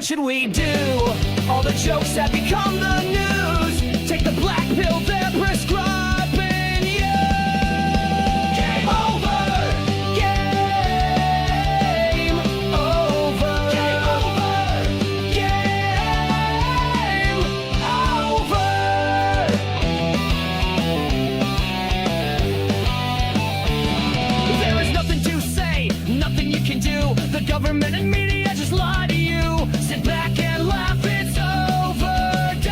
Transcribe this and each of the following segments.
what should we do? All the jokes have become the news. Take the black pill they're prescribing you. Game over. Game over. Game over. Game over. There is nothing to say, nothing you can do. The government and media just lie to you. Sit back and laugh, it's overdue.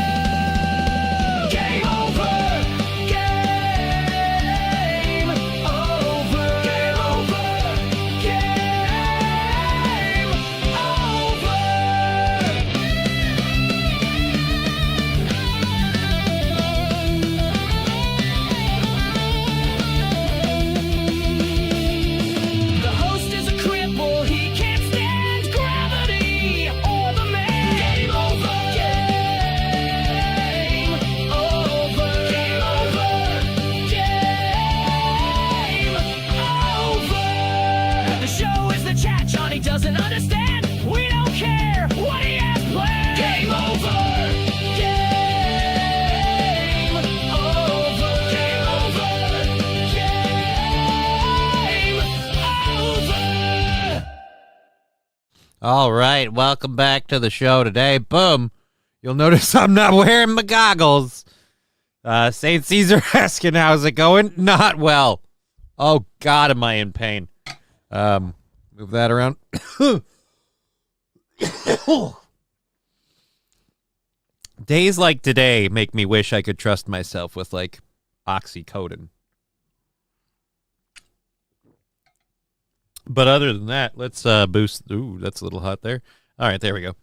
Game over. Game over. Game over. Game over. The host is a cripple, he can't stand gravity or the man. Game over. Game over. Game over. Game over. The show is the chat Johnny doesn't understand. We don't care what he has planned. Game over. Game over. Game over. Game over. All right, welcome back to the show today. Boom. You'll notice I'm not wearing my goggles. St. Caesar asking, how's it going? Not well. Oh, God, am I in pain. Move that around. Days like today make me wish I could trust myself with, like, oxycodone. But other than that, let's boost. Ooh, that's a little hot there. All right, there we go.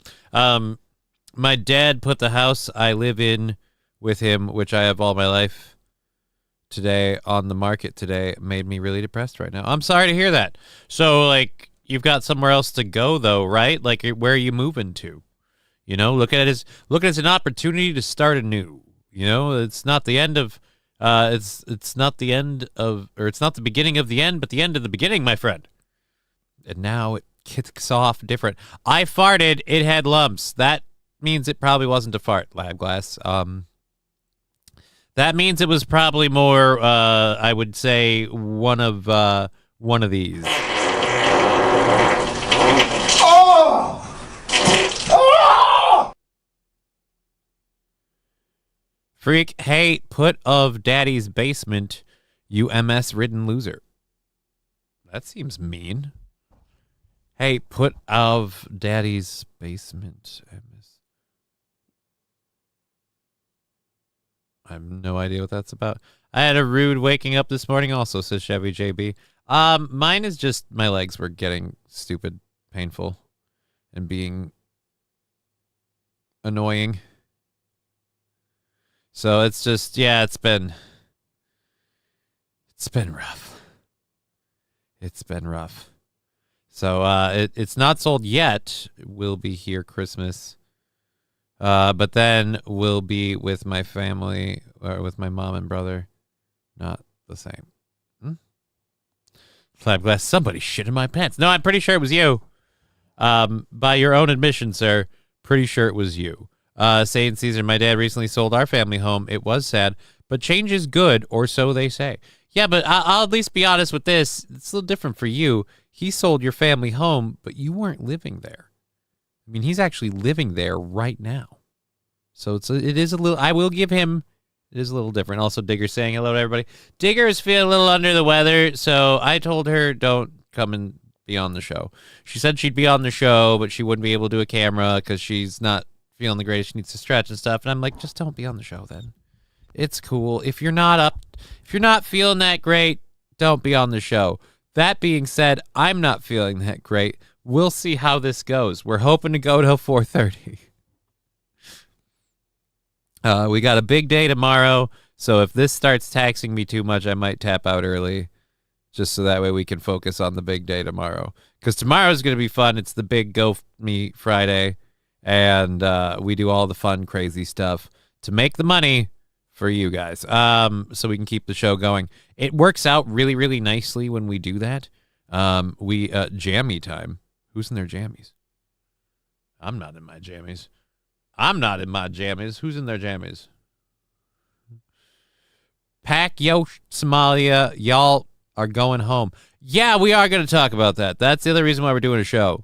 My dad put the house I live in with him, which I have all my life, today on the market today. Made me really depressed right now. I'm sorry to hear that. So, like, you've got somewhere else to go, though, right? Like, where are you moving to? You know, look at it as an opportunity to start anew. You know, it's not the end of, it's not the end of, or it's not the beginning of the end, but the end of the beginning, my friend. And now it kicks off different. I farted. It had lumps. That means it probably wasn't a fart, Lab Glass. That means it was probably more, I would say, one of these. Oh! Oh! Freak, hey, put of daddy's basement, you MS-ridden loser. That seems mean. Hey, put of daddy's basement. I have no idea what that's about. I had a rude waking up this morning also, says Chevy JB. Mine is just my legs were getting stupid, painful, and being annoying. So it's just, yeah, it's been rough. It's been rough. So it's not sold yet. We'll be here Christmas. But then we'll be with my family, or with my mom and brother. Not the same. Flab Glass, somebody shit in my pants. No, I'm pretty sure it was you. By your own admission, sir, pretty sure it was you. St. Caesar, my dad recently sold our family home. It was sad, but change is good, or so they say. Yeah, but I'll at least be honest with this. It's a little different for you. He sold your family home, but you weren't living there. I mean, he's actually living there right now. So it is a little, I will give him, it is a little different. Also, Digger's saying hello to everybody. Digger is feeling a little under the weather, so I told her don't come and be on the show. She said she'd be on the show, but she wouldn't be able to do a camera because she's not feeling the greatest. She needs to stretch and stuff. And I'm like, just don't be on the show then. It's cool. If you're not feeling that great, don't be on the show. That being said, I'm not feeling that great. We'll see how this goes. We're hoping to go till 4:30. We got a big day tomorrow, so if this starts taxing me too much, I might tap out early, just so that way we can focus on the big day tomorrow. Because tomorrow's going to be fun. It's the big Go Me Friday, and we do all the fun, crazy stuff to make the money for you guys, so we can keep the show going. It works out really, really nicely when we do that. Jammy time. Who's in their jammies? I'm not in my jammies. I'm not in my jammies. Who's in their jammies? Pack yo Somalia. Y'all are going home. Yeah, we are going to talk about that. That's the other reason why we're doing a show.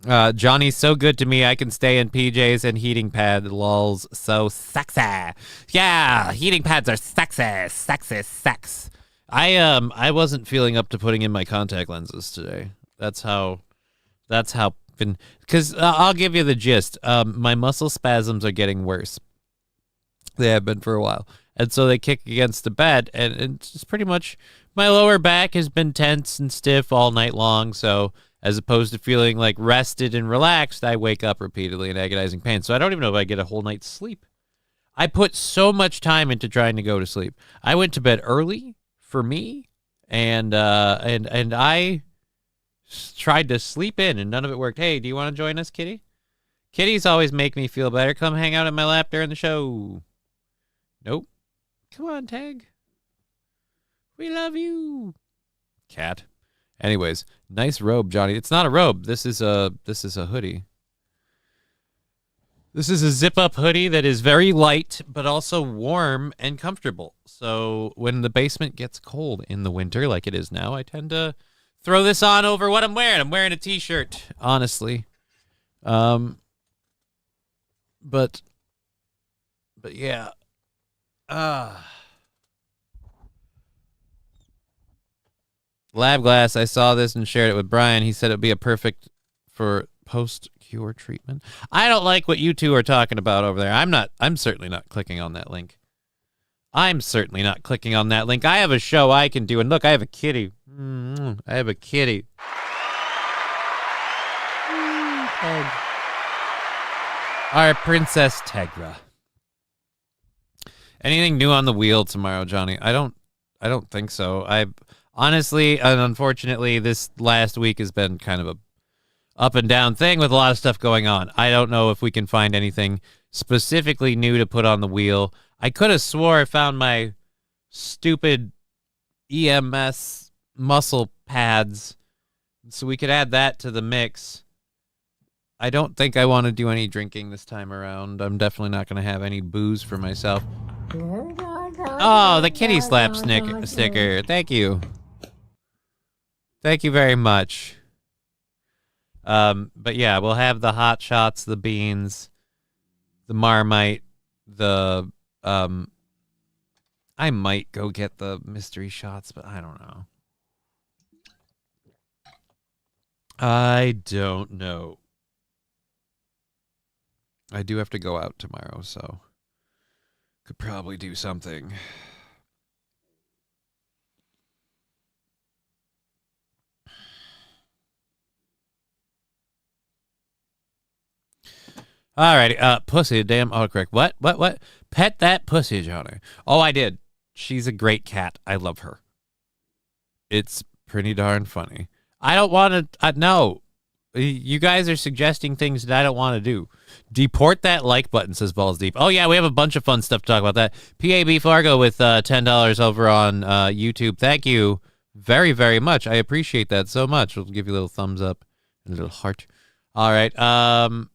Johnny's so good to me, I can stay in PJs and heating pad. Lulz, so sexy. Yeah, heating pads are sexy. Sexy sex. I wasn't feeling up to putting in my contact lenses today. That's how because I'll give you the gist. My muscle spasms are getting worse. They have been for a while. And so they kick against the bed, and it's just pretty much my lower back has been tense and stiff all night long. So as opposed to feeling like rested and relaxed, I wake up repeatedly in agonizing pain. So I don't even know if I get a whole night's sleep. I put so much time into trying to go to sleep. I went to bed early for me, and I tried to sleep in, and none of it worked. Hey, do you want to join us, Kitty? Kitties always make me feel better. Come hang out in my lap during the show. Nope. Come on, Tag. We love you. Cat. Anyways, nice robe, Johnny. It's not a robe. This is a hoodie. This is a zip-up hoodie that is very light, but also warm and comfortable. So when the basement gets cold in the winter, like it is now, I tend to throw this on over what I'm wearing. I'm wearing a t-shirt, honestly. But yeah. Lab Glass, I saw this and shared it with Brian. He said it would be a perfect for post-cure treatment. I don't like what you two are talking about over there. I'm certainly not clicking on that link. I have a show I can do. And look, I have a kitty. I have a kitty. Our Princess Tegra. Anything new on the wheel tomorrow, Johnny? I don't think so. Honestly and unfortunately, this last week has been kind of a up and down thing with a lot of stuff going on. I don't know if we can find anything specifically new to put on the wheel. I could have swore I found my stupid EMS muscle pads, so we could add that to the mix. I don't think I want to do any drinking this time around. I'm definitely not going to have any booze for myself. Oh, the kitty slap sticker. Thank you. Thank you very much. But yeah, we'll have the hot shots, the beans, the Marmite, the I might go get the mystery shots, but I don't know. I don't know. I do have to go out tomorrow, so could probably do something. Alrighty, pussy, damn autocorrect. What? Pet that pussy, Johnny. Oh, I did. She's a great cat. I love her. It's pretty darn funny. I don't want to, no. You guys are suggesting things that I don't want to do. Deport that like button, says Balls Deep. Oh, yeah, we have a bunch of fun stuff to talk about that. PAB Fargo with $10 over on YouTube. Thank you very, very much. I appreciate that so much. We'll give you a little thumbs up and a little heart. All right.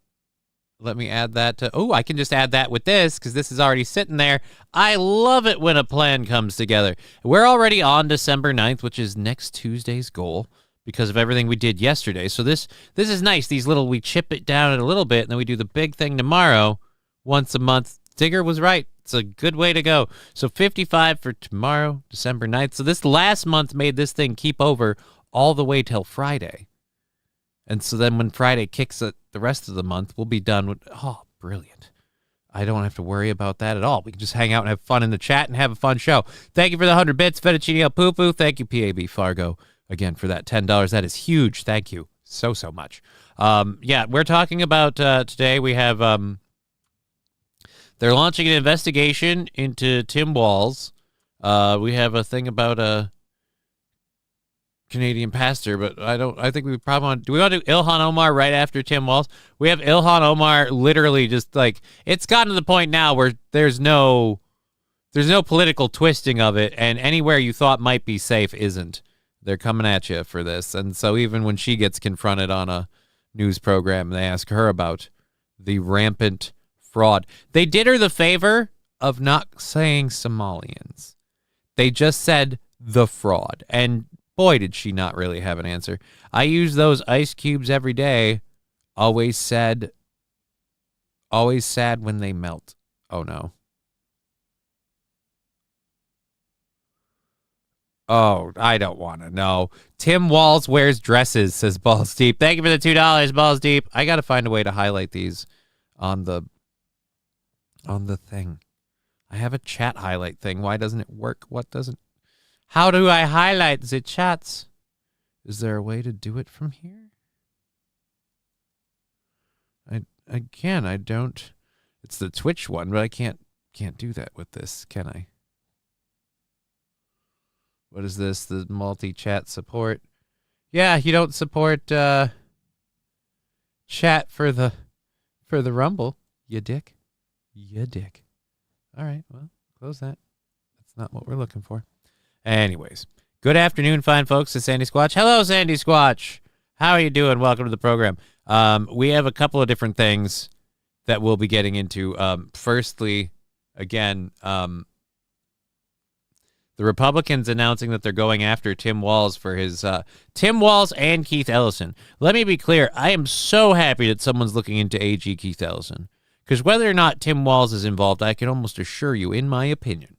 Let me add that to... Oh, I can just add that with this because this is already sitting there. I love it when a plan comes together. We're already on December 9th, which is next Tuesday's goal because of everything we did yesterday. So this is nice. We chip it down a little bit, and then we do the big thing tomorrow once a month. Digger was right. It's a good way to go. So 55 for tomorrow, December 9th. So this last month made this thing keep over all the way till Friday. And so then when Friday kicks it, the rest of the month, we'll be done with... Oh, brilliant. I don't have to worry about that at all. We can just hang out and have fun in the chat and have a fun show. Thank you for the 100 bits, Fettuccine El Poo-Poo. Thank you, PAB Fargo, again, for that $10. That is huge. Thank you so much. Yeah, we're talking about today. We have... they're launching an investigation into Tim Walz. We have a thing about a Canadian pastor, but I think we probably want... Do we want to do Ilhan Omar right after Tim Walz? We have Ilhan Omar literally just like... It's gotten to the point now where there's no political twisting of it, and anywhere you thought might be safe isn't. They're coming at you for this. And so even when she gets confronted on a news program, they ask her about the rampant fraud. They did her the favor of not saying Somalians. They just said the fraud. And boy, did she not really have an answer. I use those ice cubes every day. Always sad when they melt. Oh, no. Oh, I don't want to know. Tim Walz wears dresses, says Balls Deep. Thank you for the $2, Balls Deep. I got to find a way to highlight these on the thing. I have a chat highlight thing. Why doesn't it work? What doesn't? How do I highlight the chats? Is there a way to do it from here? I don't. It's the Twitch one, but I can't do that with this, can I? What is this? The multi-chat support? Yeah, you don't support chat for the Rumble, you dick. You dick. All right, well, close that. That's not what we're looking for. Anyways, good afternoon, fine folks. It's Sandy Squatch. Hello, Sandy Squatch. How are you doing? Welcome to the program. We have a couple of different things that we'll be getting into. Firstly, again, the Republicans announcing that they're going after Tim Walz for his Tim Walz and Keith Ellison. Let me be clear. I am so happy that someone's looking into AG Keith Ellison, because whether or not Tim Walz is involved, I can almost assure you, in my opinion,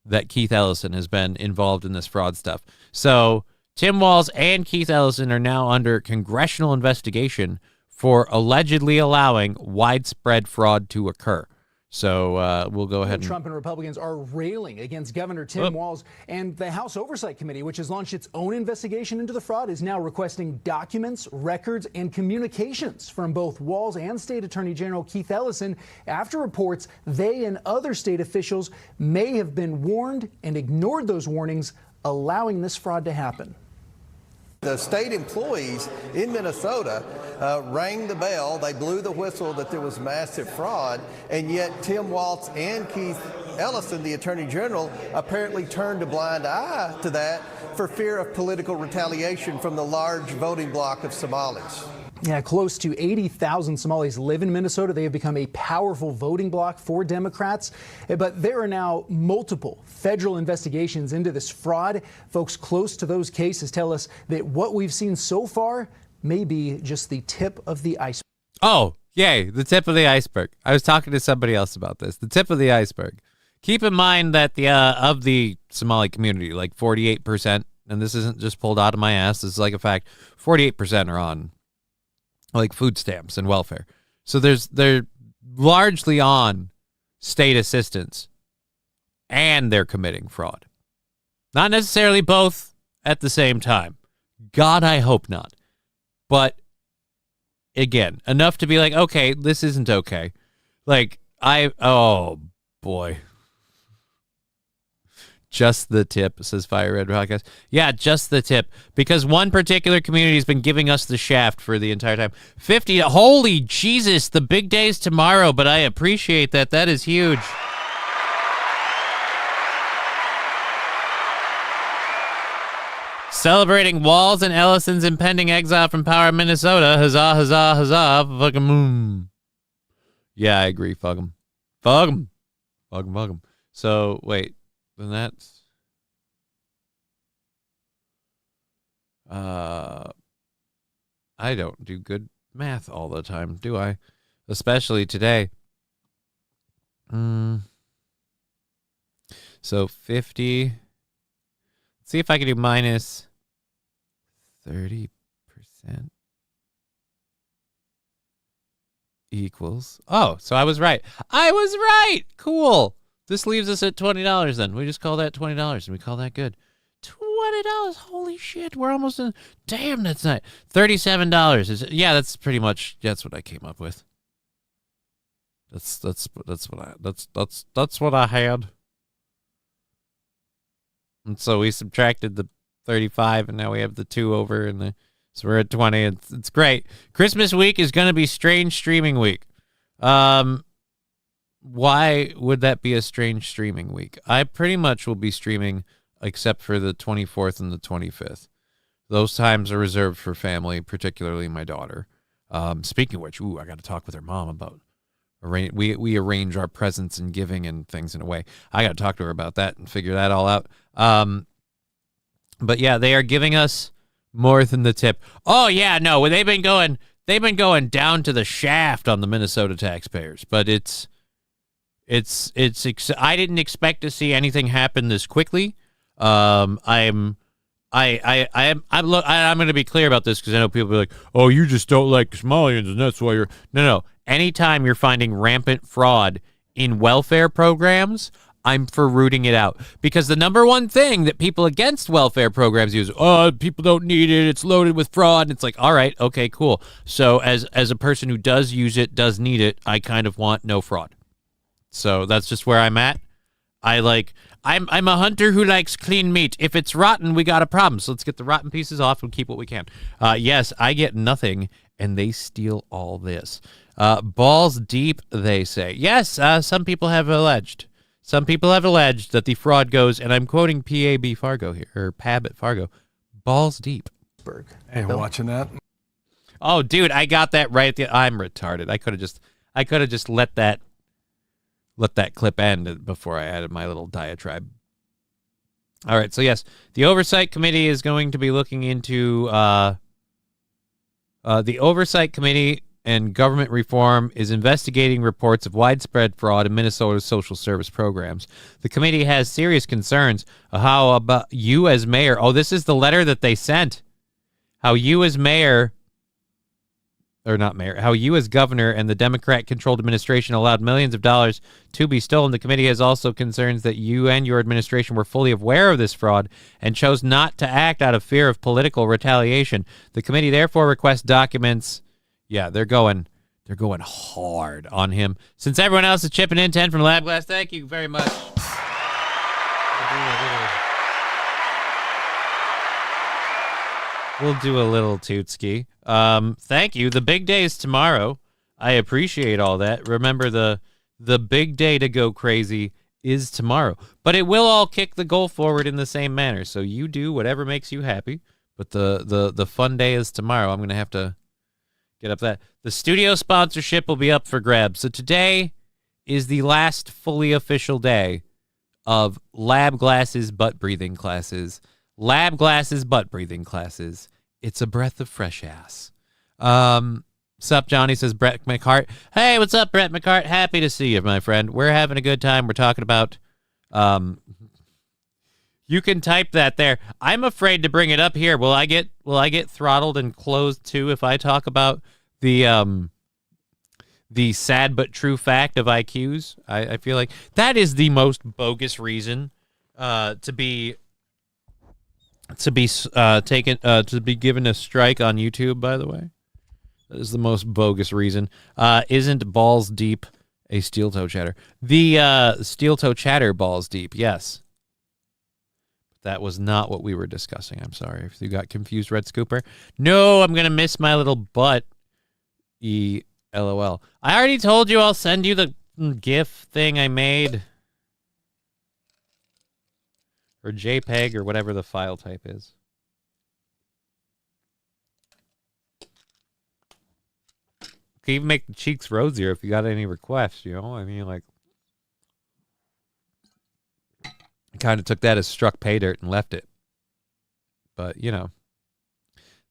that Keith Ellison has been involved in this fraud stuff. So Tim Walz and Keith Ellison are now under congressional investigation for allegedly allowing widespread fraud to occur. So we'll go ahead. Trump and Republicans are railing against Governor Tim Walz, and the House Oversight Committee, which has launched its own investigation into the fraud, is now requesting documents, records, and communications from both Walz and State Attorney General Keith Ellison after reports they and other state officials may have been warned and ignored those warnings, allowing this fraud to happen. The state employees in Minnesota rang the bell, they blew the whistle that there was massive fraud, and yet Tim Walz and Keith Ellison, the Attorney General, apparently turned a blind eye to that for fear of political retaliation from the large voting bloc of Somalis. Yeah, close to 80,000 Somalis live in Minnesota. They have become a powerful voting bloc for Democrats. But there are now multiple federal investigations into this fraud. Folks close to those cases tell us that what we've seen so far may be just the tip of the iceberg. Oh, yay, the tip of the iceberg. I was talking to somebody else about this. The tip of the iceberg. Keep in mind that of the Somali community, like 48%, and this isn't just pulled out of my ass, this is like a fact, 48% are on like food stamps and welfare. So they're largely on state assistance, and they're committing fraud. Not necessarily both at the same time. God, I hope not. But again, enough to be like, okay, this isn't okay. Like, oh boy. Just the tip, says Fire Red Podcast. Yeah, just the tip. Because one particular community has been giving us the shaft for the entire time. 50, holy Jesus, the big day's tomorrow, but I appreciate that. That is huge. Celebrating Walz and Ellison's impending exile from power in Minnesota. Huzzah, huzzah, huzzah. Fuck 'em. Yeah, I agree. Fuck 'em. Fuck 'em. Fuck 'em, fuck 'em. So, wait. Then that's I don't do good math all the time, do I? Especially today. So 50. Let's see if I can do minus 30% equals. Oh, so I was right. I was right. Cool. This leaves us at $20 then. We just call that $20 and we call that good. $20. Holy shit. We're almost in. Damn, that's not. $37. Yeah, that's pretty much, that's what I came up with. That's what I had. And so we subtracted the 35 and now we have the 2 over and so we're at 20. It's great. Christmas week is going to be strange streaming week. Why would that be a strange streaming week? I pretty much will be streaming except for the 24th and the 25th. Those times are reserved for family, particularly my daughter. Speaking of which, I got to talk with her mom about we arrange our presents and giving and things in a way. I got to talk to her about that and figure that all out. But yeah, they are giving us more than the tip. Oh yeah, no, they've been going down to the shaft on the Minnesota taxpayers. But I didn't expect to see anything happen this quickly. I'm going to be clear about this because I know people will be like, oh, you just don't like Somalians and that's why you're... No. Anytime you're finding rampant fraud in welfare programs, I'm for rooting it out. Because the number one thing that people against welfare programs use, people don't need it, it's loaded with fraud. And it's like, all right, okay, cool. So as a person who does use it, does need it, I kind of want no fraud. So that's just where I'm at. I'm a hunter who likes clean meat. If it's rotten, we got a problem. So let's get the rotten pieces off and keep what we can. Yes, I get nothing, and they steal all this. Balls deep, they say. Yes, some people have alleged. Some people have alleged that the fraud goes, and I'm quoting PAB Fargo here, or PAB at Fargo, balls deep. Hey, watching that. Oh, dude, I got that right. I'm retarded. I could have just let that clip end before I added my little diatribe. All right, so yes, the Oversight Committee is going to be looking into the Oversight Committee and Government Reform is investigating reports of widespread fraud in Minnesota's social service programs. The committee has serious concerns. How about you as mayor? Oh, this is the letter that they sent. How you as mayor... or not mayor, how you as governor and the Democrat-controlled administration allowed millions of dollars to be stolen. The committee has also concerns that you and your administration were fully aware of this fraud and chose not to act out of fear of political retaliation. The committee therefore requests documents. Yeah, they're going hard on him. Since everyone else is chipping in, 10 from Lab Glass, thank you very much. We'll do a little tootski. Thank you. The big day is tomorrow. I appreciate all that. Remember, the big day to go crazy is tomorrow. But it will all kick the goal forward in the same manner. So you do whatever makes you happy. But the fun day is tomorrow. I'm going to have to get up that. The studio sponsorship will be up for grabs. So today is the last fully official day of Lab Glasses butt breathing classes. Lab Glasses butt breathing classes. It's a breath of fresh ass. Sup, Johnny, says Brett McCart. Hey, what's up, Brett McCart? Happy to see you, my friend. We're having a good time. We're talking about... you can type that there. I'm afraid to bring it up here. Will I get throttled and closed, too, if I talk about the sad but true fact of IQs? I feel like that is the most bogus reason to be given a strike on YouTube, by the way. That is the most bogus reason. Isn't balls deep a steel toe chatter? The steel toe chatter balls deep, yes. That was not what we were discussing. I'm sorry if you got confused, Red Scooper. No, I'm going to miss my little butt. LOL. I already told you I'll send you the GIF thing I made. Or JPEG or whatever the file type is. You can even make the cheeks rosier if you got any requests, you know? I mean, like... I kind of took that as struck pay dirt and left it. But, you know.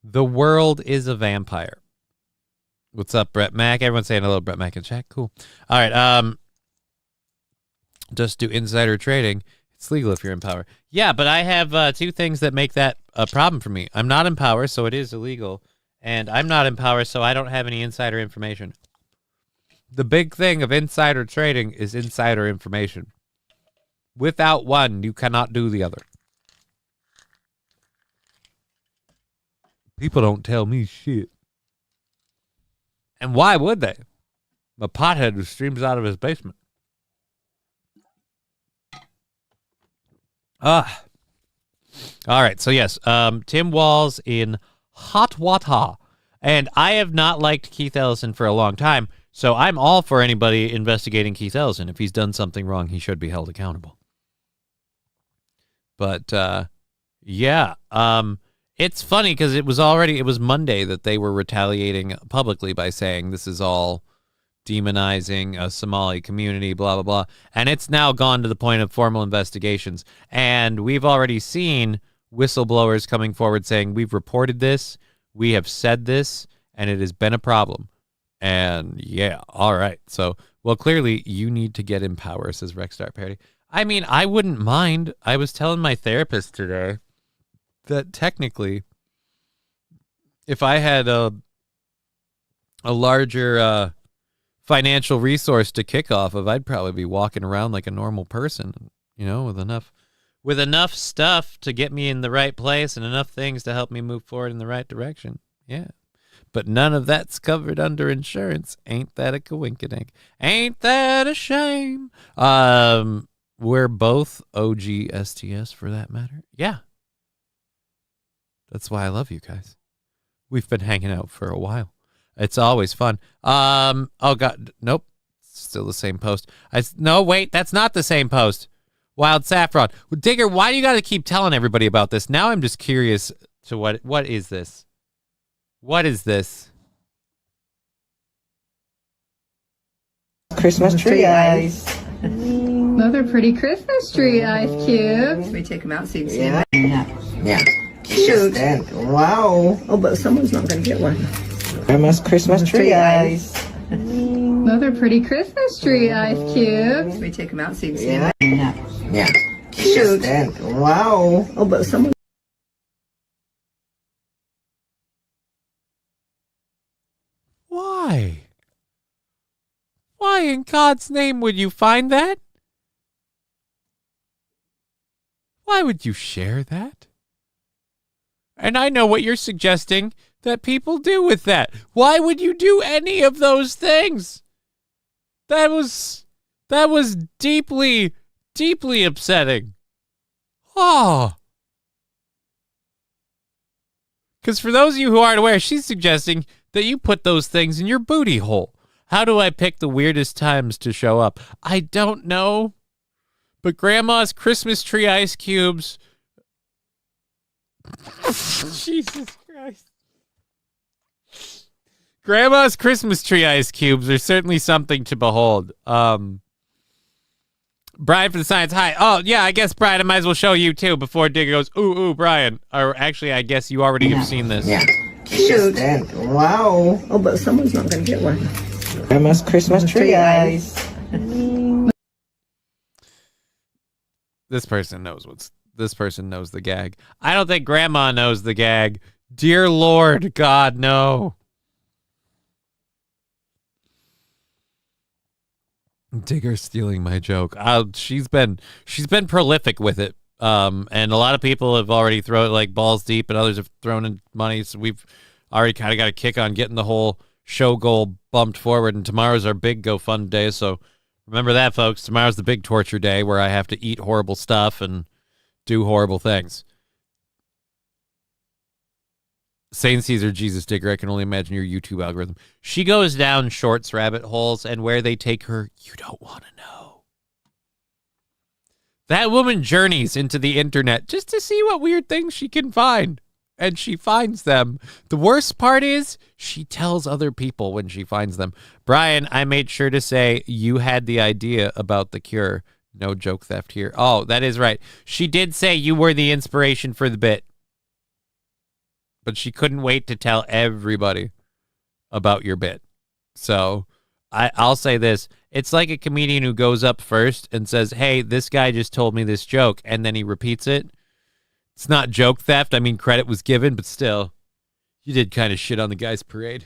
The world is a vampire. What's up, Brett Mac? Everyone's saying hello, Brett Mac in chat. Cool. All right. Just do insider trading. It's legal if you're in power. Yeah, but I have two things that make that a problem for me. I'm not in power, so it is illegal. And I'm not in power, so I don't have any insider information. The big thing of insider trading is insider information. Without one, you cannot do the other. People don't tell me shit. And why would they? A pothead who streams out of his basement. All right, so yes, Tim Walz in hot water. And I have not liked Keith Ellison for a long time, so I'm all for anybody investigating Keith Ellison. If he's done something wrong, he should be held accountable. But, yeah, It's funny because it was Monday that they were retaliating publicly by saying this is all demonizing a Somali community, blah, blah, blah. And it's now gone to the point of formal investigations. And we've already seen whistleblowers coming forward saying, we've reported this, we have said this, and it has been a problem. And yeah, all right. So, well, clearly you need to get in power, says Rexstar Parody. I mean, I wouldn't mind. I was telling my therapist today that technically, if I had a larger financial resource to kick off of, I'd probably be walking around like a normal person, you know, with enough stuff to get me in the right place and enough things to help me move forward in the right direction. Yeah. But none of that's covered under insurance. Ain't that a coinkydink? Ain't that a shame? We're both OG STS for that matter. Yeah. That's why I love you guys. We've been hanging out for a while. It's always fun. Oh God, nope. Still the same post. No, wait, that's not the same post. Wild Saffron. Well, Digger, why do you got to keep telling everybody about this? Now I'm just curious to what is this? What is this? Christmas tree eyes. Those are pretty Christmas tree ice cubes. Let me take them out so you can see Yeah. them. Yeah. Cute. Wow. Oh, but someone's not going to get one. Grandma's Christmas tree eyes. Those are pretty Christmas tree ice cubes. Let me take them out so you can see Yeah. them. Yeah. Cute. Wow. Oh, but someone. Why? Why in God's name would you find that? Why would you share that? And I know what you're suggesting that people do with that. Why would you do any of those things? That was deeply, deeply upsetting. Oh. Because for those of you who aren't aware, she's suggesting that you put those things in your booty hole. How do I pick the weirdest times to show up? I don't know. But Grandma's Christmas tree ice cubes. Jesus Christ. Grandma's Christmas tree ice cubes are certainly something to behold. Brian for the Science. Hi. Oh, yeah, I guess, Brian, I might as well show you, too, before Digger goes, ooh, Brian. Or actually, I guess you already have seen this. Yeah. Cute. Wow. Oh, but someone's not going to get one. Grandma's Christmas tree eyes. This person knows the gag. I don't think Grandma knows the gag. Dear Lord, God, no. Digger stealing my joke. She's been prolific with it. And a lot of people have already thrown it like balls deep, and others have thrown in money. So we've already kind of got a kick on getting the whole show goal bumped forward. And tomorrow's our big GoFund day. So remember that, folks. Tomorrow's the big torture day where I have to eat horrible stuff and do horrible things. Saint Caesar, Jesus Digger, I can only imagine your YouTube algorithm. She goes down shorts rabbit holes, and where they take her, you don't want to know. That woman journeys into the internet just to see what weird things she can find. And she finds them. The worst part is she tells other people when she finds them. Brian, I made sure to say you had the idea about the cure. No joke theft here. Oh, that is right. She did say you were the inspiration for the bit. But she couldn't wait to tell everybody about your bit. So I'll say this. It's like a comedian who goes up first and says, hey, this guy just told me this joke. And then he repeats it. It's not joke theft. I mean, credit was given, but still, you did kind of shit on the guy's parade.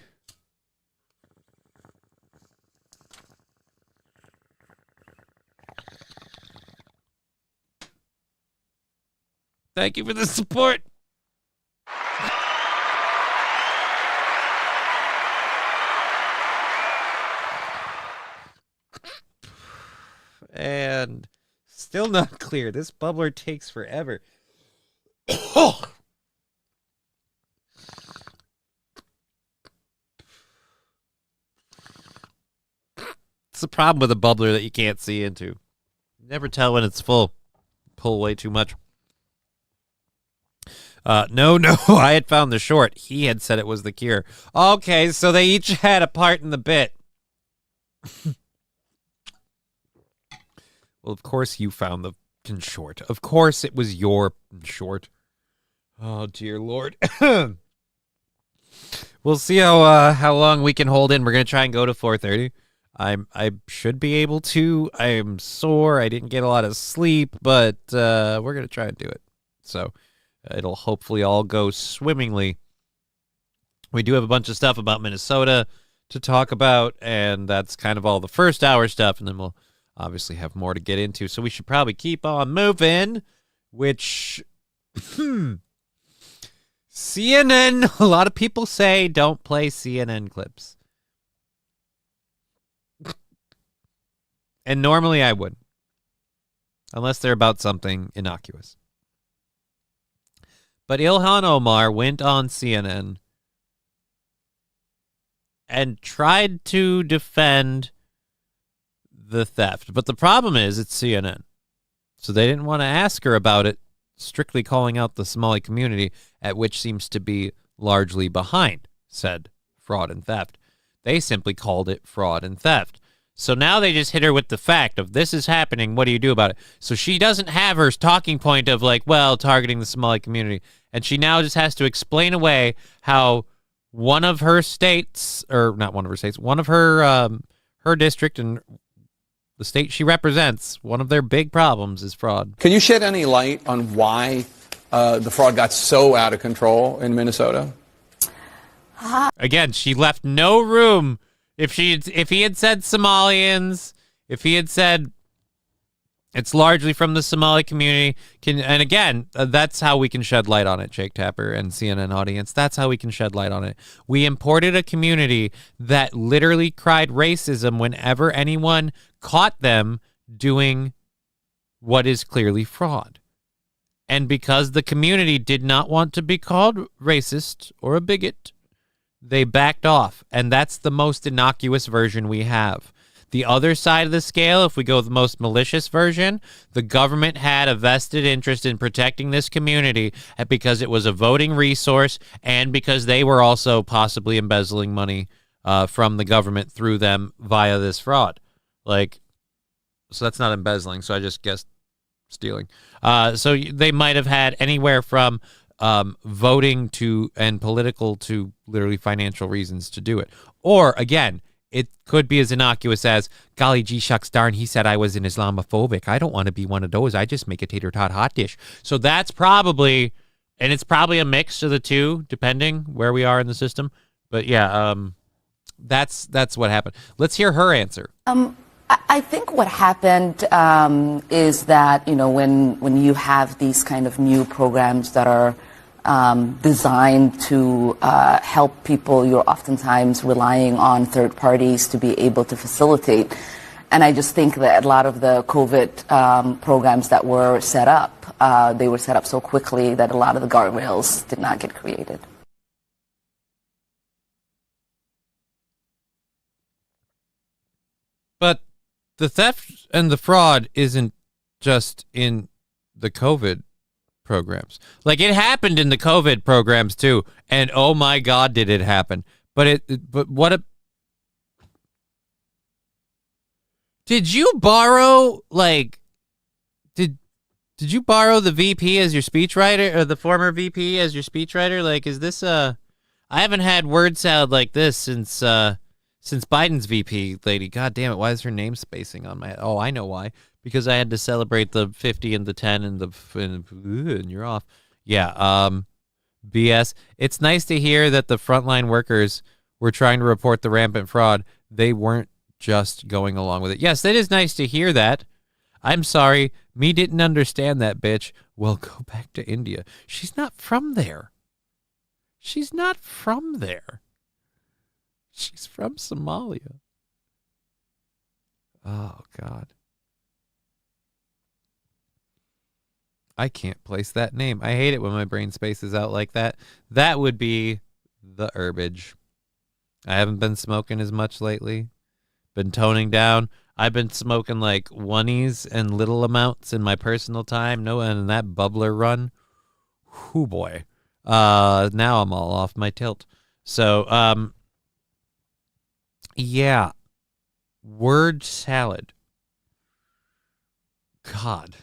Thank you for the support. And still not clear. This bubbler takes forever. Oh. It's the problem with a bubbler that you can't see into. Never tell when it's full. Pull way too much. No, I had found the short. He had said it was the cure. Okay, so they each had a part in the bit. Well, of course you found the short. Of course it was your short. Oh, dear Lord. We'll see how long we can hold in. We're going to try and go to 4:30. I should be able to. I'm sore. I didn't get a lot of sleep, but we're going to try and do it. So it'll hopefully all go swimmingly. We do have a bunch of stuff about Minnesota to talk about, and that's kind of all the first hour stuff, and then we'll obviously have more to get into. So we should probably keep on moving, which CNN, a lot of people say don't play CNN clips. And normally I would, unless they're about something innocuous. But Ilhan Omar went on CNN and tried to defend the theft. But the problem is it's CNN. So they didn't want to ask her about it, strictly calling out the Somali community, at which seems to be largely behind said fraud and theft. They simply called it fraud and theft. So now they just hit her with the fact of this is happening. What do you do about it? So she doesn't have her talking point of like, well, targeting the Somali community. And she now just has to explain away how one of her states, or not one of her states, one of her district and the state she represents, one of their big problems is fraud. Can you shed any light on why the fraud got so out of control in Minnesota? Again, she left no room. If he had said Somalians, if he had said it's largely from the Somali community, and again, that's how we can shed light on it, Jake Tapper and CNN audience. That's how we can shed light on it. We imported a community that literally cried racism whenever anyone caught them doing what is clearly fraud. And because the community did not want to be called racist or a bigot, they backed off, and that's the most innocuous version we have. The other side of the scale, if we go the most malicious version, the government had a vested interest in protecting this community because it was a voting resource and because they were also possibly embezzling money from the government through them via this fraud. So that's not embezzling, so I just guessed stealing. So they might have had anywhere from voting to and political to literally financial reasons to do it. Or again, it could be as innocuous as, golly gee shucks darn, he said I was an Islamophobic. I don't want to be one of those. I just make a tater tot hot dish. So that's probably, and it's probably a mix of the two, depending where we are in the system. But yeah, that's what happened. Let's hear her answer. I think what happened is that, when you have these kind of new programs that are designed to help people, you're oftentimes relying on third parties to be able to facilitate. And I just think that a lot of the COVID programs that were set up, they were set up so quickly that a lot of the guardrails did not get created. But the theft and the fraud isn't just in the COVID programs. Like, it happened in the COVID programs too, and oh my God, did it happen? But did you borrow did you borrow the VP as your speechwriter, or the former VP as your speechwriter? Like, is this I haven't had word salad like this since Biden's VP lady. God damn it, why is her name spacing on my head? Oh, I know why. Because I had to celebrate the 50 and the 10 and you're off. Yeah, BS. It's nice to hear that the frontline workers were trying to report the rampant fraud. They weren't just going along with it. Yes, that is nice to hear that. I'm sorry, me didn't understand that, bitch. Well, go back to India. She's not from there. She's not from there. She's from Somalia. Oh, God. I can't place that name. I hate it when my brain spaces out like that. That would be the herbage. I haven't been smoking as much lately. Been toning down. I've been smoking like oneies and little amounts in my personal time. No, and that bubbler run. Whoo boy. Now I'm all off my tilt. So, yeah. Word salad. God.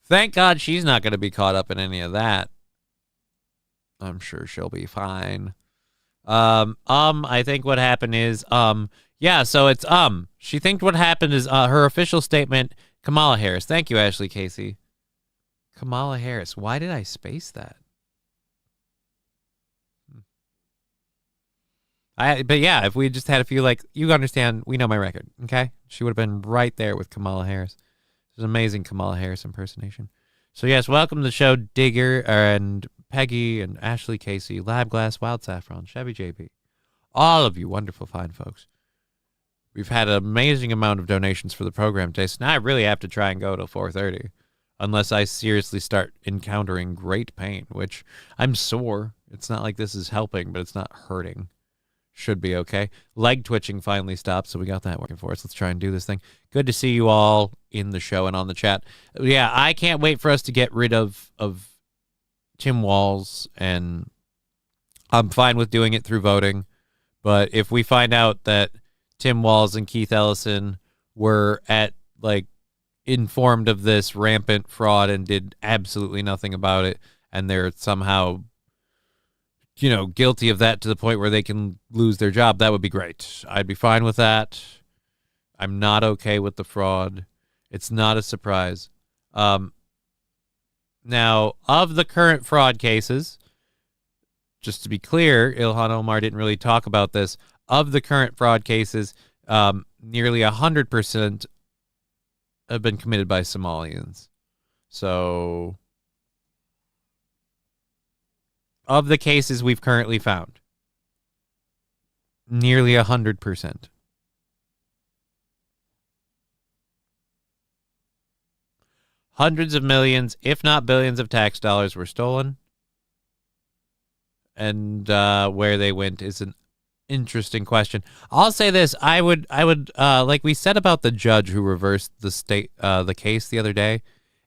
Thank God she's not going to be caught up in any of that. I'm sure she'll be fine. I think what happened is, yeah, so it's, she thinks what happened is, her official statement, Kamala Harris. Thank you, Ashley Casey. Kamala Harris. Why did I space that? But yeah, if we just had a few, like, you understand, we know my record, okay? She would have been right there with Kamala Harris. It's an amazing Kamala Harris impersonation. So yes, welcome to the show, Digger and Peggy and Ashley Casey, Lab Glass, Wild Saffron, Chevy JP. All of you wonderful, fine folks. We've had an amazing amount of donations for the program today, so now I really have to try and go till 4:30, unless I seriously start encountering great pain, which I'm sore. It's not like this is helping, but it's not hurting. Should be okay. Leg twitching finally stopped, so we got that working for us. Let's try and do this thing. Good to see you all in the show and on the chat. Yeah, I can't wait for us to get rid of Tim Walz, and I'm fine with doing it through voting. But if we find out that Tim Walz and Keith Ellison were informed of this rampant fraud and did absolutely nothing about it, and they're somehow guilty of that to the point where they can lose their job, that would be great. I'd be fine with that. I'm not okay with the fraud. It's not a surprise. Now, of the current fraud cases, just to be clear, Ilhan Omar didn't really talk about this. Of the current fraud cases, nearly 100% have been committed by Somalians. So, of the cases we've currently found, nearly 100%. Hundreds of millions, if not billions of tax dollars were stolen. And where they went is an interesting question. I'll say this. I would like we said about the judge who reversed the case the other day,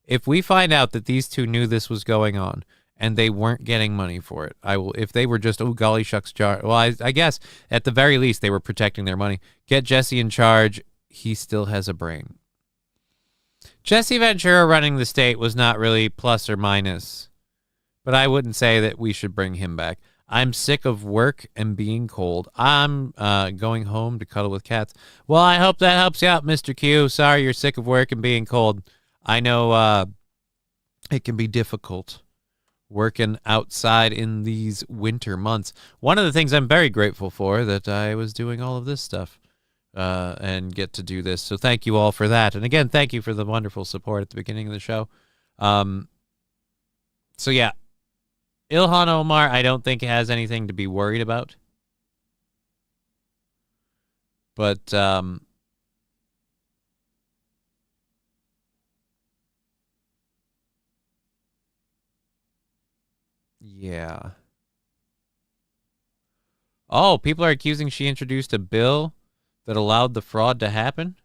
if we find out that these two knew this was going on and they weren't getting money for it, if they were just, oh, golly shucks, well, I guess at the very least they were protecting their money. Get Jesse in charge. He still has a brain. Jesse Ventura running the state was not really plus or minus, but I wouldn't say that we should bring him back. I'm sick of work and being cold. I'm going home to cuddle with cats. Well, I hope that helps you out, Mr. Q. Sorry you're sick of work and being cold. I know it can be difficult working outside in these winter months. One of the things I'm very grateful for, that I was doing all of this stuff and get to do this. So thank you all for that. And again, thank you for the wonderful support at the beginning of the show. So yeah, Ilhan Omar, I don't think has anything to be worried about. But yeah. Oh, people are accusing she introduced a bill that allowed the fraud to happen.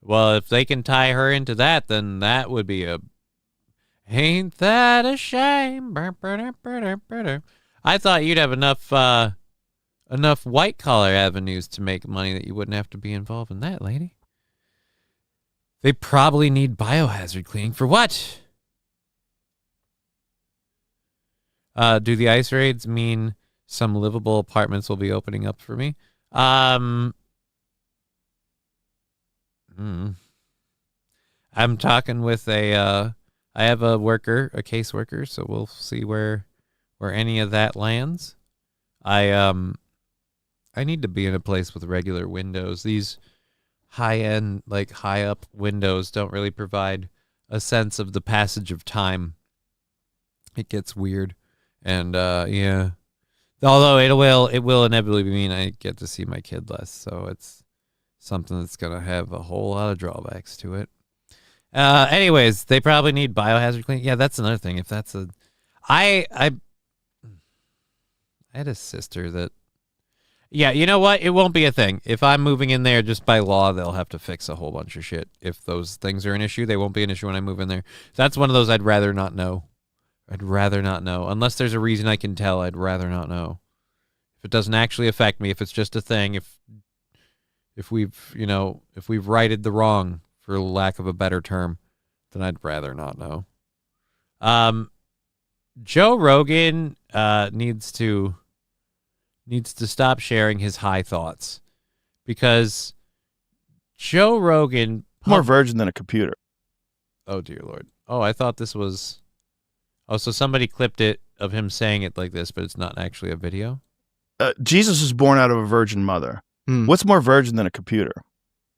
Well, if they can tie her into that, then that would be a... Ain't that a shame? I thought you'd have enough white-collar avenues to make money that you wouldn't have to be involved in that, lady. They probably need biohazard cleaning. For what? Do the ice raids mean some livable apartments will be opening up for me? I'm talking with I have a caseworker, so we'll see where any of that lands. I need to be in a place with regular windows. These high-end, high-up windows don't really provide a sense of the passage of time. It gets weird. And, yeah. Although it will inevitably mean I get to see my kid less, so it's something that's going to have a whole lot of drawbacks to it. Anyways, they probably need biohazard cleaning. Yeah, that's another thing. If that's I had a sister that, Yeah, you know what? It won't be a thing. If I'm moving in there just by law, they'll have to fix a whole bunch of shit. If those things are an issue, they won't be an issue when I move in there. That's one of those I'd rather not know. I'd rather not know. Unless there's a reason I can tell, I'd rather not know. If it doesn't actually affect me, if it's just a thing, if we've righted the wrong, for lack of a better term, then I'd rather not know. Joe Rogan needs to stop sharing his high thoughts, because Joe Rogan more virgin than a computer. Oh dear Lord. Oh, I thought this was. Oh, so somebody clipped it of him saying it like this, but it's not actually a video. Jesus was born out of a virgin mother. What's more virgin than a computer?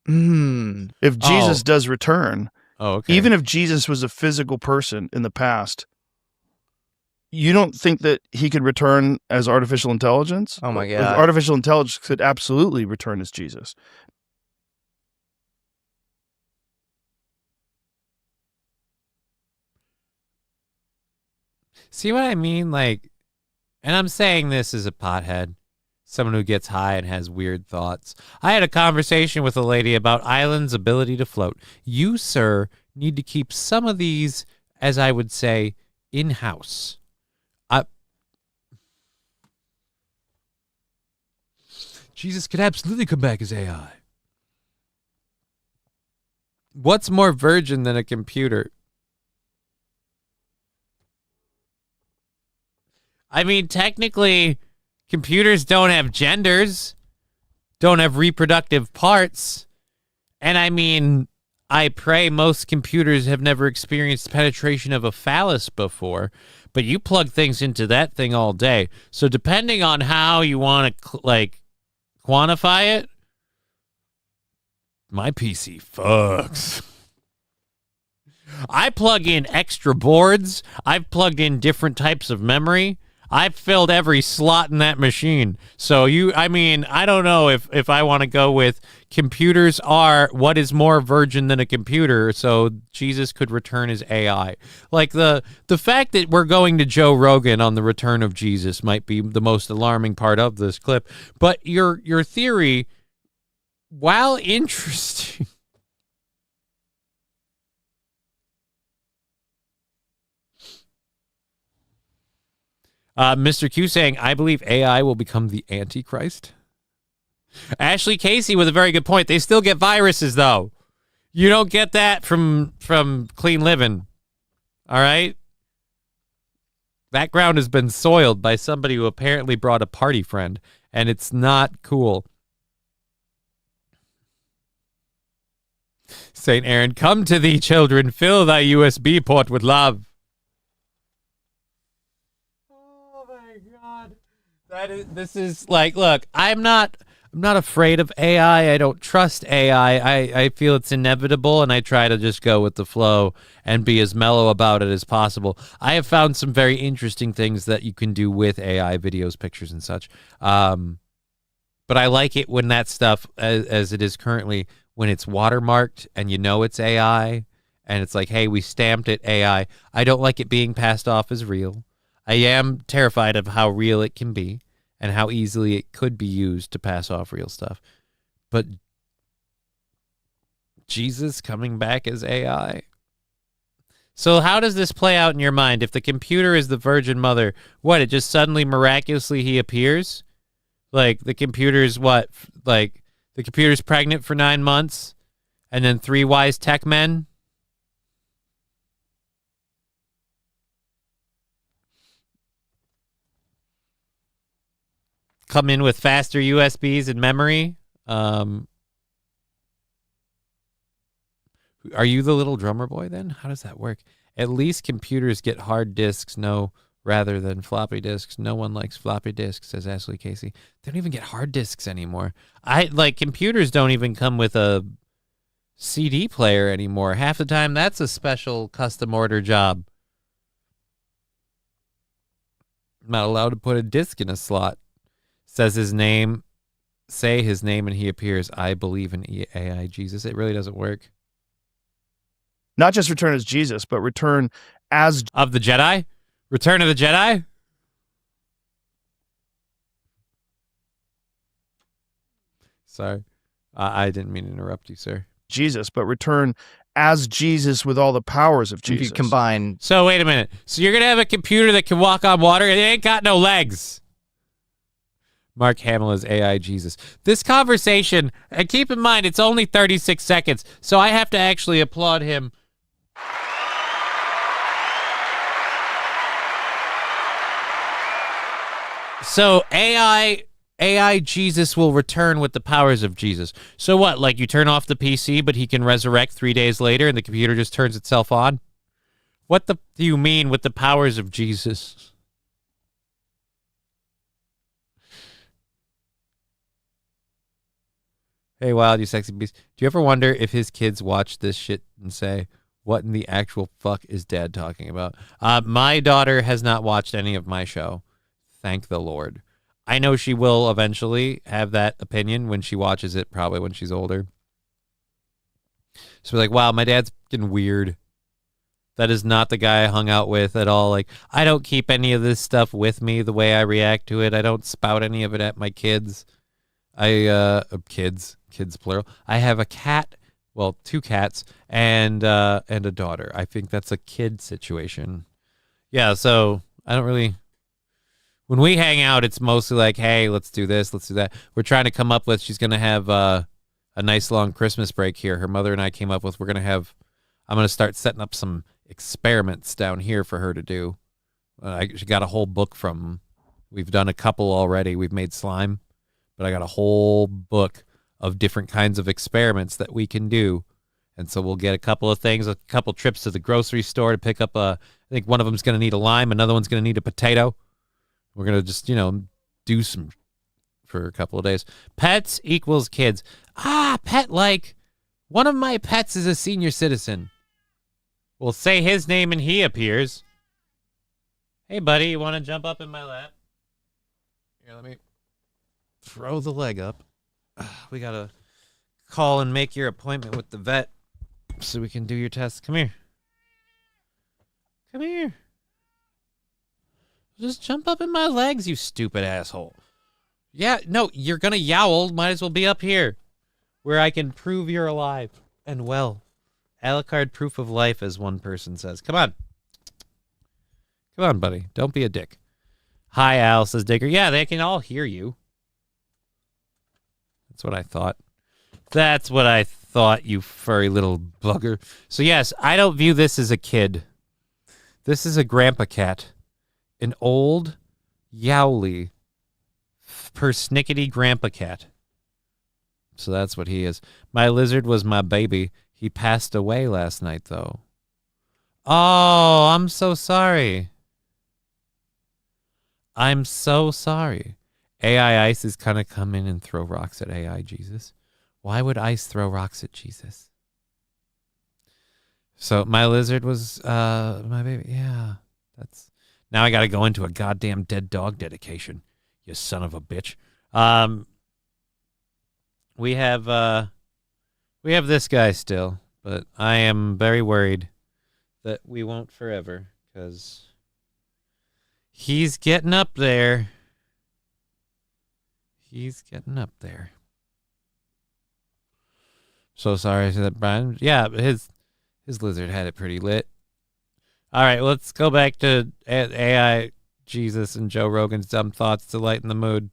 If Jesus does return, even if Jesus was a physical person in the past, you don't think that he could return as artificial intelligence? Oh my God. Artificial intelligence could absolutely return as Jesus. See what I mean? Like, and I'm saying this as a pothead, someone who gets high and has weird thoughts. I had a conversation with a lady about islands' ability to float. You, sir, need to keep some of these, as I would say, in-house. Jesus could absolutely come back as AI. What's more virgin than a computer? I mean, technically, computers don't have genders, don't have reproductive parts. And I mean, I pray most computers have never experienced penetration of a phallus before, but you plug things into that thing all day. So depending on how you want to, quantify it, my PC fucks. I plug in extra boards. I've plugged in different types of memory. I've filled every slot in that machine. So I don't know if I want to go with computers are what is more virgin than a computer, so Jesus could return as AI. Like the fact that we're going to Joe Rogan on the return of Jesus might be the most alarming part of this clip. But your theory, while interesting, Mr. Q saying, I believe AI will become the Antichrist. Ashley Casey with a very good point. They still get viruses, though. You don't get that from clean living. All right? That ground has been soiled by somebody who apparently brought a party friend, and it's not cool. St. Aaron, come to thee, children. Fill thy USB port with love. This is like, look, I'm not afraid of AI. I don't trust AI. I feel it's inevitable, and I try to just go with the flow and be as mellow about it as possible. I have found some very interesting things that you can do with AI, videos, pictures, and such. But I like it when that stuff, as it is currently, when it's watermarked and you know it's AI, and it's like, hey, we stamped it AI. I don't like it being passed off as real. I am terrified of how real it can be and how easily it could be used to pass off real stuff. But Jesus coming back as AI. So how does this play out in your mind? If the computer is the Virgin Mother, what, it just suddenly miraculously he appears? Like the computer's what? Like the computer's pregnant for 9 months and then 3 wise tech men? Come in with faster USBs and memory. Are you the little drummer boy then? How does that work? At least computers get hard disks, rather than floppy disks. No one likes floppy disks, says Ashley Casey. They don't even get hard disks anymore. Computers don't even come with a CD player anymore. Half the time, that's a special custom order job. I'm not allowed to put a disc in a slot. Says his name, say his name, and he appears. I believe in AI Jesus. It really doesn't work. Not just return as Jesus, but return as... Of the Jedi? Return of the Jedi? Sorry. I didn't mean to interrupt you, sir. Jesus, but return as Jesus with all the powers of Jesus. If you combine... So wait a minute. So you're going to have a computer that can walk on water and it ain't got no legs. Mark Hamill is AI Jesus. This conversation, and keep in mind, it's only 36 seconds, so I have to actually applaud him. So AI Jesus will return with the powers of Jesus. So what, like you turn off the PC, but he can resurrect 3 days later and the computer just turns itself on? What do you mean with the powers of Jesus? Hey, Wild, you sexy beast. Do you ever wonder if his kids watch this shit and say, what in the actual fuck is Dad talking about? My daughter has not watched any of my show. Thank the Lord. I know she will eventually have that opinion when she watches it, probably when she's older. So we're like, wow, my dad's fucking weird. That is not the guy I hung out with at all. Like, I don't keep any of this stuff with me the way I react to it. I don't spout any of it at my kids. Kids plural. I have a cat, well, 2 cats and a daughter. I think that's a kid situation. Yeah, so I don't really, when we hang out, it's mostly like, hey, let's do this, let's do that. We're trying to come up with, she's going to have a nice long Christmas break here. Her mother and I came up with, I'm going to start setting up some experiments down here for her to do. She got a whole book from, we've done a couple already. We've made slime. But I got a whole book of different kinds of experiments that we can do. And so we'll get a couple of things, a couple trips to the grocery store to pick up I think one of them's going to need a lime, another one's going to need a potato. We're going to just, do some for a couple of days. Pets equals kids. Pet like. One of my pets is a senior citizen. We'll say his name and he appears. Hey, buddy, you want to jump up in my lap? Here, let me throw the leg up. We got to call and make your appointment with the vet so we can do your test. Come here. Come here. Just jump up in my legs, you stupid asshole. Yeah, no, you're going to yowl. Might as well be up here where I can prove you're alive and well. Alucard proof of life, as one person says. Come on. Come on, buddy. Don't be a dick. Hi, Al, says Digger. Yeah, they can all hear you. That's what I thought. That's what I thought, you furry little bugger. So, yes, I don't view this as a kid. This is a grandpa cat. An old, yowly, persnickety grandpa cat. So that's what he is. My lizard was my baby. He passed away last night, though. Oh, I'm so sorry. I'm so sorry. AI Ice is kind of come in and throw rocks at AI Jesus. Why would Ice throw rocks at Jesus? So my lizard was my baby. Yeah, that's. Now I got to go into a goddamn dead dog dedication. You son of a bitch. We have this guy still, but I am very worried that we won't forever because he's getting up there. He's getting up there. So sorry to that, Brian. Yeah, his lizard had it pretty lit. All right, let's go back to AI Jesus and Joe Rogan's dumb thoughts to lighten the mood.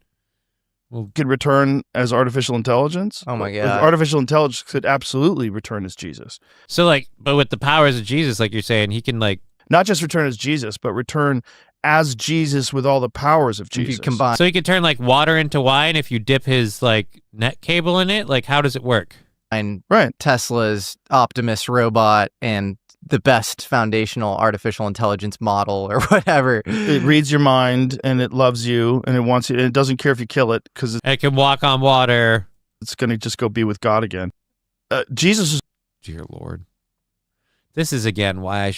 Could return as artificial intelligence. Oh my God. Artificial intelligence could absolutely return as Jesus. So but with the powers of Jesus, like you're saying, he can not just return as Jesus, but return as Jesus with all the powers of Jesus. Combine. So he could turn water into wine if you dip his net cable in it. How does it work? Right. Tesla's Optimus robot and the best foundational artificial intelligence model or whatever. It reads your mind and it loves you and it wants you and it doesn't care if you kill it because it can walk on water. It's going to just go be with God again. Jesus is... Dear Lord. This is again why I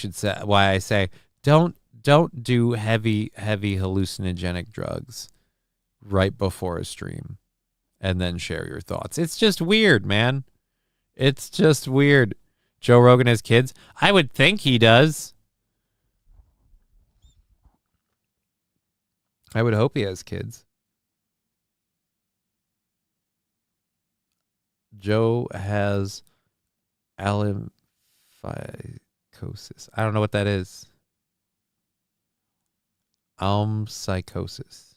say don't do heavy hallucinogenic drugs right before a stream and then share your thoughts. It's just weird, man. It's just weird. Joe Rogan has kids? I would think he does. I would hope he has kids. Joe has alymphicosis. I don't know what that is. Psychosis.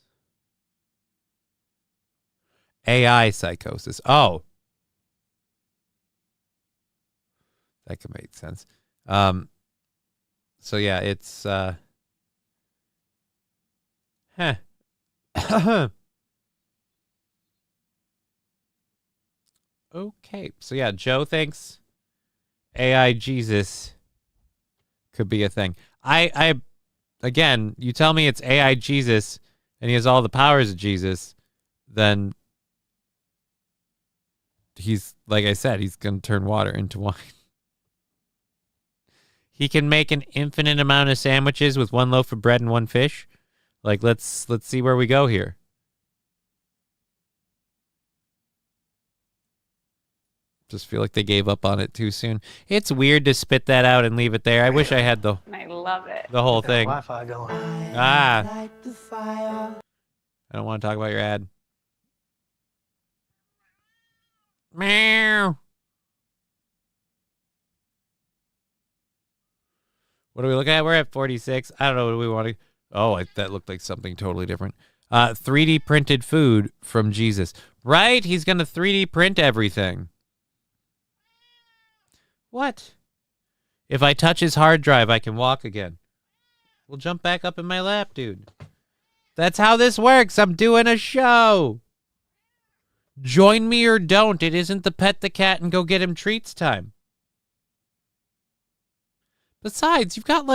AI psychosis. Oh. That could make sense. So yeah, it's Okay. So yeah, Joe thinks AI Jesus could be a thing. I again, you tell me it's AI Jesus and he has all the powers of Jesus, then he's, like I said, he's going to turn water into wine. He can make an infinite amount of sandwiches with one loaf of bread and one fish. Like, let's see where we go here. Just feel like they gave up on it too soon. It's weird to spit that out and leave it there. I wish I had the I love it. the whole thing. Wi-Fi going. I don't want to talk about your ad. Meow. What are we looking at? We're at 46. I don't know. What do we want to... Oh, that looked like something totally different. 3D printed food from Jesus. Right? He's going to 3D print everything. What? If I touch his hard drive, I can walk again. We'll jump back up in my lap, dude. That's how this works. I'm doing a show. Join me or don't. It isn't the pet the cat and go get him treats time. Besides, you've got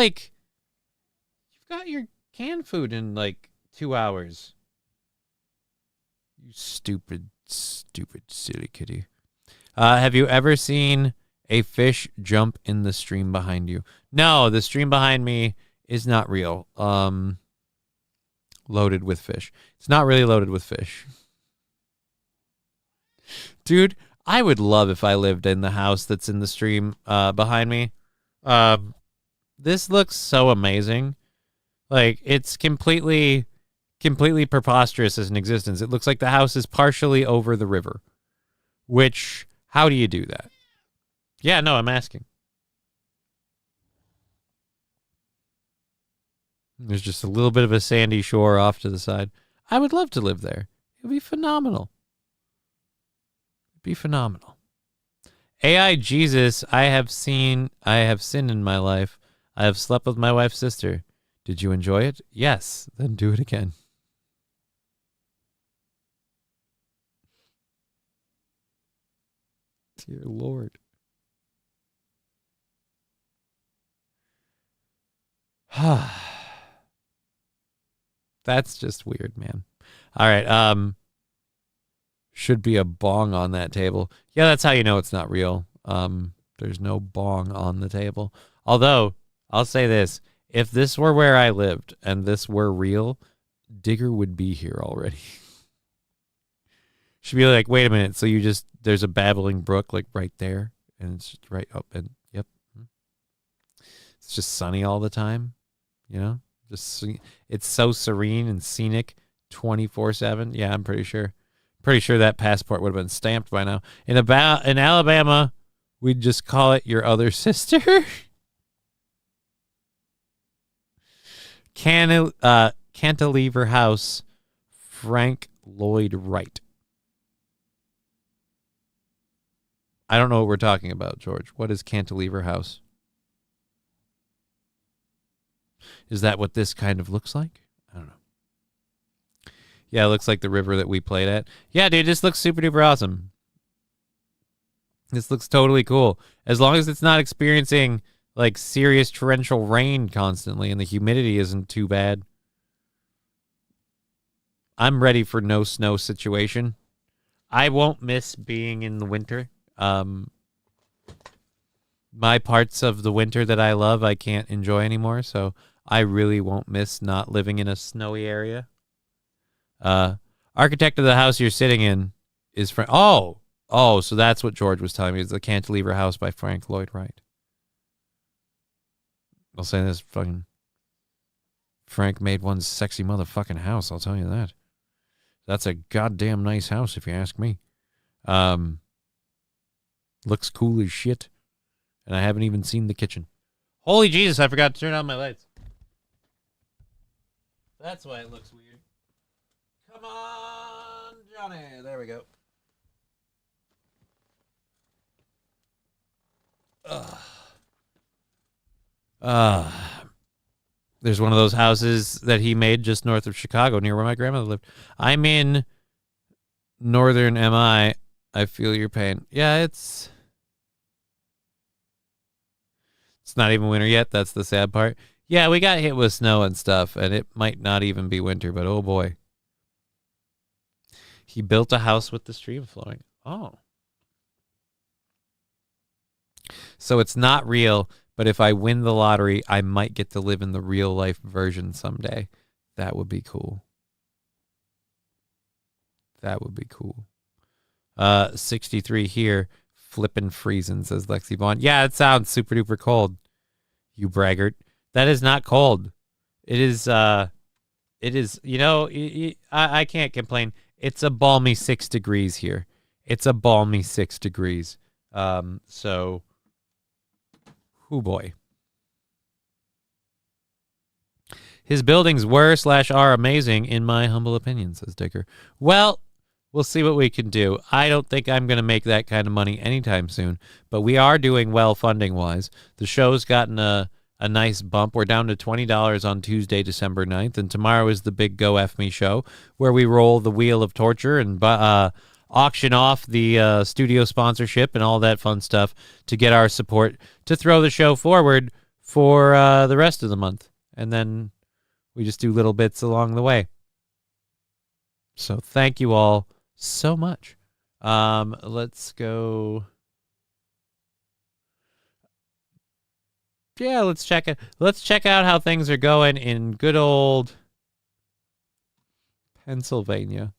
your canned food in like 2 hours. You stupid, silly kitty. Have you ever seen a fish jump in the stream behind you? No, the stream behind me is not real. Loaded with fish. It's not really loaded with fish. Dude, I would love if I lived in the house that's in the stream behind me. This looks so amazing. Like, it's completely preposterous as an existence. It looks like the house is partially over the river. Which, how do you do that? Yeah, no, I'm asking. There's just a little bit of a sandy shore off to the side. I would love to live there. It would be phenomenal. It'd be phenomenal. AI Jesus, I have sinned in my life. I have slept with my wife's sister. Did you enjoy it? Yes. Then do it again. Dear Lord. That's just weird, man. All right. Should be a bong on that table. Yeah, that's how you know it's not real. There's no bong on the table. Although, I'll say this. If this were where I lived and this were real, Digger would be here already. She'd be like, wait a minute. So there's a babbling brook like right there. And it's just right up and yep. It's just sunny all the time. You know, it's so serene and scenic 24/7. Yeah, I'm pretty sure. Pretty sure that passport would have been stamped by now. In Alabama, we'd just call it your other sister. Cantilever House, Frank Lloyd Wright. I don't know what we're talking about, George. What is Cantilever House? Is that what this kind of looks like? I don't know. Yeah, it looks like the river that we played at. Yeah, dude, this looks super duper awesome. This looks totally cool. As long as it's not experiencing like serious torrential rain constantly and the humidity isn't too bad. I'm ready for no snow situation. I won't miss being in the winter. My parts of the winter that I love, I can't enjoy anymore, so I really won't miss not living in a snowy area. Architect of the house you're sitting in is Frank. Oh, so that's what George was telling me. It's the Cantilever House by Frank Lloyd Wright. I'll say this, fucking Frank made one sexy motherfucking house, I'll tell you that. That's a goddamn nice house, if you ask me. Looks cool as shit. And I haven't even seen the kitchen. Holy Jesus, I forgot to turn on my lights. That's why it looks weird. Come on, Johnny. There we go. There's one of those houses that he made just north of Chicago, near where my grandmother lived. I'm in northern MI. I feel your pain. Yeah, it's not even winter yet. That's the sad part. Yeah, we got hit with snow and stuff, and it might not even be winter, but oh boy. He built a house with the stream flowing. Oh. So it's not real, but if I win the lottery, I might get to live in the real life version someday. That would be cool. That would be cool. 63 here. Flippin' freezing, says Lexi Vaughn. Yeah, it sounds super duper cold. You braggart. That is not cold. It is, you know, I can't complain. It's a balmy 6 degrees here. It's a balmy 6 degrees. So, oh boy. His buildings were/are amazing, in my humble opinion, says Dicker. Well, we'll see what we can do. I don't think I'm going to make that kind of money anytime soon, but we are doing well funding-wise. The show's gotten a nice bump. We're down to $20 on Tuesday, December 9th, and tomorrow is the big Go F Me show, where we roll the wheel of torture and auction off the studio sponsorship and all that fun stuff to get our support to throw the show forward for the rest of the month. And then we just do little bits along the way. So thank you all so much. Let's go. Yeah, let's check it. Let's check out how things are going in good old Pennsylvania.